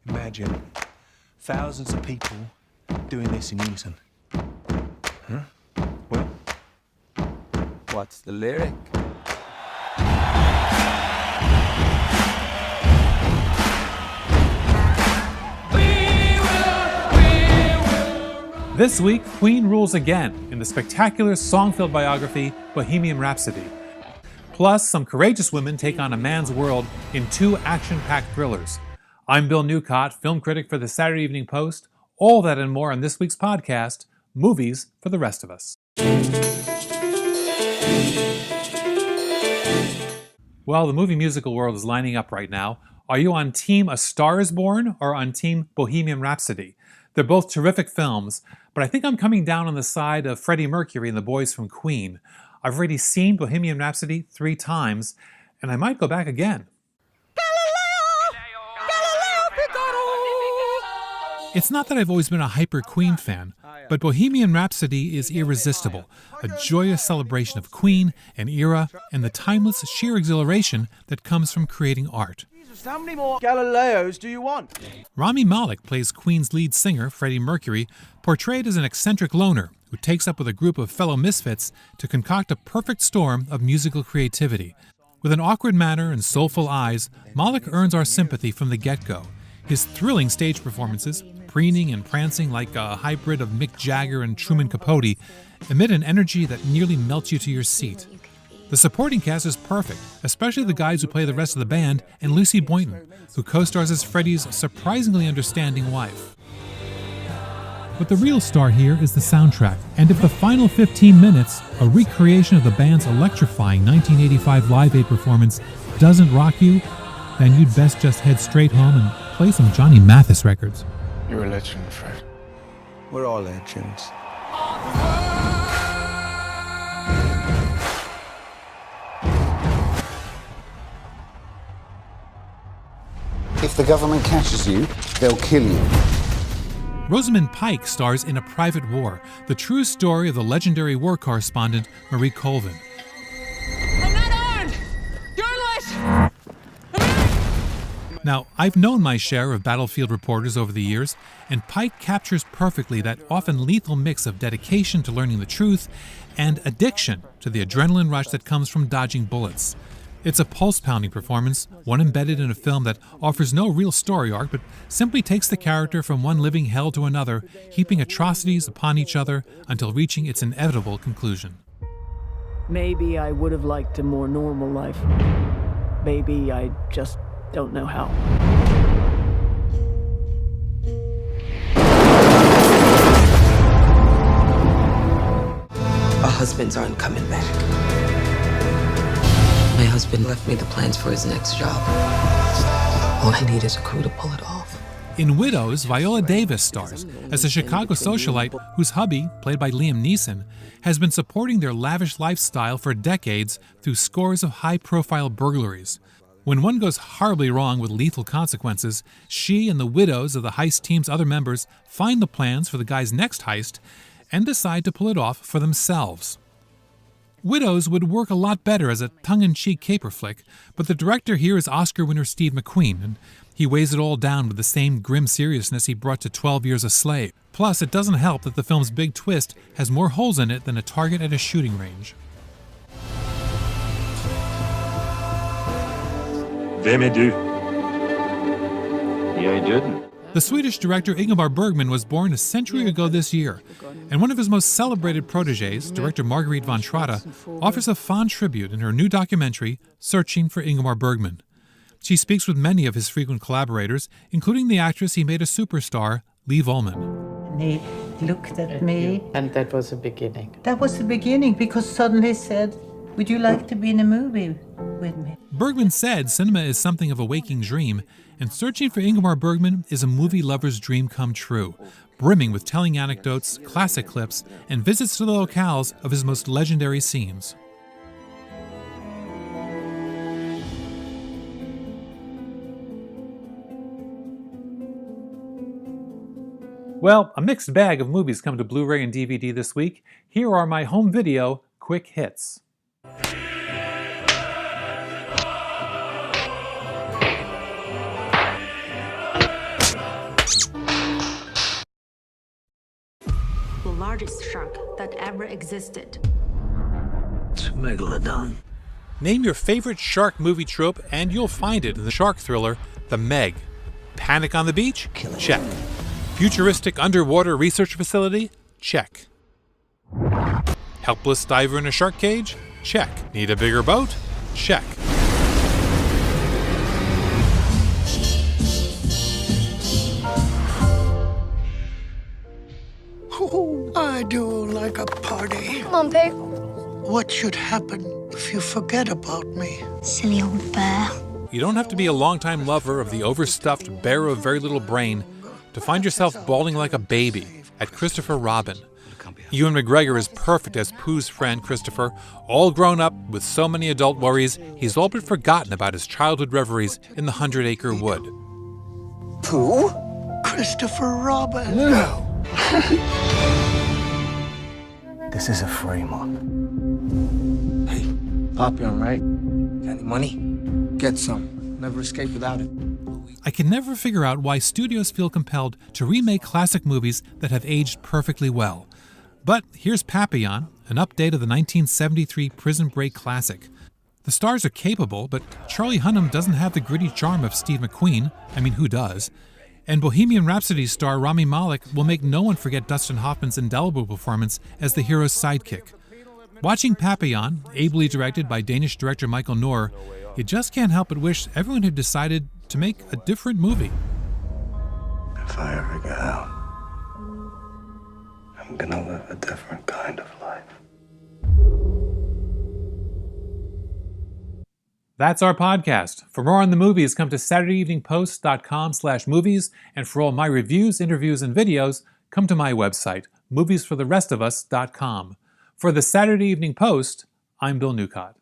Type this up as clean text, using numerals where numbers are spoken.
Imagine thousands of people doing this in unison. Huh? Well, What's the lyric? This week, Queen rules again in the spectacular song-filled biography Bohemian Rhapsody. Plus, some courageous women take on a man's world in two action-packed thrillers. I'm Bill Newcott, film critic for the Saturday Evening Post. All that and more on this week's podcast, Movies for the Rest of Us. Well, the movie musical world is lining up right now. Are you on Team A Star Is Born or on Team Bohemian Rhapsody? They're both terrific films, but I think I'm coming down on the side of Freddie Mercury and the boys from Queen. I've already seen Bohemian Rhapsody 3 times, and I might go back again. It's not that I've always been a hyper Queen fan, but Bohemian Rhapsody is irresistible, a joyous celebration of Queen, an era, and the timeless sheer exhilaration that comes from creating art. How many more Galileos do you want? Rami Malek plays Queen's lead singer, Freddie Mercury, portrayed as an eccentric loner who takes up with a group of fellow misfits to concoct a perfect storm of musical creativity. With an awkward manner and soulful eyes, Malek earns our sympathy from the get-go. His thrilling stage performances, preening and prancing like a hybrid of Mick Jagger and Truman Capote, emit an energy that nearly melts you to your seat. The supporting cast is perfect, especially the guys who play the rest of the band and Lucy Boynton, who co-stars as Freddie's surprisingly understanding wife. But the real star here is the soundtrack, and if the final 15 minutes, a recreation of the band's electrifying 1985 Live Aid performance, doesn't rock you, then you'd best just head straight home and play some Johnny Mathis records. you're a legend, Fred. We're all legends. If the government catches you, they'll kill you. Rosamund Pike stars in A Private War, the true story of the legendary war correspondent Marie Colvin. I'm not armed! Journalist! Now, I've known my share of battlefield reporters over the years, and Pike captures perfectly that often lethal mix of dedication to learning the truth and addiction to the adrenaline rush that comes from dodging bullets. It's a pulse-pounding performance, one embedded in a film that offers no real story arc, but simply takes the character from one living hell to another, heaping atrocities upon each other until reaching its inevitable conclusion. Maybe I would have liked a more normal life. Maybe I just don't know how. Our husbands aren't coming back. My husband left me the plans for his next job. All I need is a crew to pull it off. In Widows, Viola Davis stars as a Chicago socialite whose hubby, played by Liam Neeson, has been supporting their lavish lifestyle for decades through scores of high-profile burglaries. When one goes horribly wrong with lethal consequences, she and the widows of the heist team's other members find the plans for the guy's next heist and decide to pull it off for themselves. Widows would work a lot better as a tongue-in-cheek caper flick, but the director here is Oscar winner Steve McQueen, and he weighs it all down with the same grim seriousness he brought to 12 Years a Slave. Plus, it doesn't help that the film's big twist has more holes in it than a target at a shooting range. Vem är du? Jag är döden. The Swedish director Ingmar Bergman was born a century ago this year, and one of his most celebrated protégés, director Marguerite von Trotta, offers a fond tribute in her new documentary, Searching for Ingmar Bergman. She speaks with many of his frequent collaborators, including the actress he made a superstar, Liv Ullmann. He looked at me. And that was the beginning. That was the beginning, because suddenly he said, "Would you like to be in a movie with me?" Bergman said cinema is something of a waking dream, and Searching for Ingmar Bergman is a movie lover's dream come true, brimming with telling anecdotes, classic clips, and visits to the locales of his most legendary scenes. Well, a mixed bag of movies come to Blu-ray and DVD this week. Here are my home video quick hits. largest shark that ever existed. It's a megalodon. Name your favorite shark movie trope and you'll find it in the shark thriller The Meg. Panic on the beach? Check. Futuristic underwater research facility? Check. Helpless diver in a shark cage? Check. Need a bigger boat? Check. Oh, I do like a party. Come on, Pooh. What should happen if you forget about me? Silly old bear. You don't have to be a longtime lover of the overstuffed bear of very little brain to find yourself bawling like a baby at Christopher Robin. Ewan McGregor is perfect as Pooh's friend Christopher, all grown up with so many adult worries, he's all but forgotten about his childhood reveries in the 100-acre wood. Pooh? Christopher Robin. No. This is a frame up. Hey, Papillon, right? Got any money? Get some. Never escape without it. I can never figure out why studios feel compelled to remake classic movies that have aged perfectly well. But here's Papillon, an update of the 1973 Prison Break classic. The stars are capable, but Charlie Hunnam doesn't have the gritty charm of Steve McQueen. I mean, who does? And Bohemian Rhapsody star Rami Malek will make no one forget Dustin Hoffman's indelible performance as the hero's sidekick. Watching Papillon, ably directed by Danish director Michael Nohr, you just can't help but wish everyone had decided to make a different movie. If I ever get out, I'm gonna live a different kind of life. That's our podcast. For more on the movies, come to SaturdayEveningPost.com/movies, and for all my reviews, interviews, and videos, come to my website, moviesfortherestofus.com. For the Saturday Evening Post, I'm Bill Newcott.